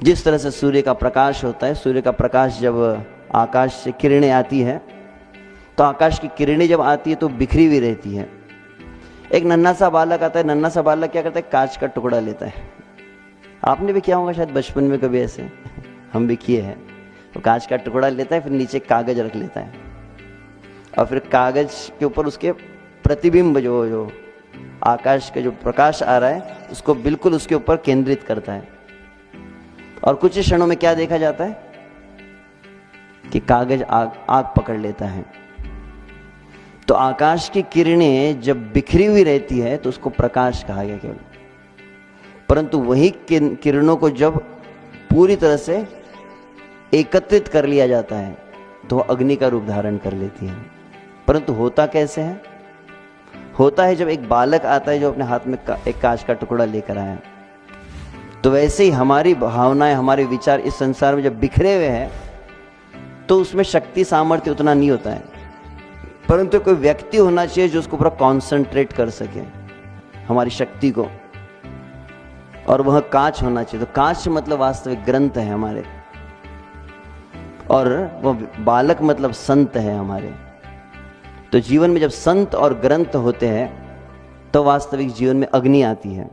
जिस तरह से सूर्य का प्रकाश होता है, सूर्य का प्रकाश जब आकाश से किरणें आती है तो आकाश की किरणें जब आती है तो बिखरी हुई रहती है। एक नन्हा सा बालक आता है, नन्हा सा बालक क्या करता है, कांच का टुकड़ा लेता है। आपने भी किया होगा शायद बचपन में कभी ऐसे, हम भी किए हैं। तो कांच का टुकड़ा लेता है, फिर नीचे कागज रख लेता है और फिर कागज के ऊपर उसके प्रतिबिंब जो आकाश का जो प्रकाश आ रहा है उसको बिल्कुल उसके ऊपर केंद्रित करता है। और कुछ ही क्षणों में क्या देखा जाता है कि कागज आग पकड़ लेता है। तो आकाश की किरणें जब बिखरी हुई रहती है तो उसको प्रकाश कहा गया केवल, परंतु वही किरणों को जब पूरी तरह से एकत्रित कर लिया जाता है तो वह अग्नि का रूप धारण कर लेती है। परंतु होता कैसे है? होता है जब एक बालक आता है जो अपने हाथ में एक कांच का टुकड़ा लेकर आया। तो वैसे ही हमारी भावनाएं, हमारे विचार इस संसार में जब बिखरे हुए हैं तो उसमें शक्ति सामर्थ्य उतना नहीं होता है, परंतु कोई व्यक्ति होना चाहिए जो उसको पूरा कॉन्सेंट्रेट कर सके हमारी शक्ति को, और वह कांच होना चाहिए। तो कांच मतलब वास्तविक ग्रंथ है हमारे, और वह बालक मतलब संत है हमारे। तो जीवन में जब संत और ग्रंथ होते हैं तो वास्तविक जीवन में अग्नि आती है।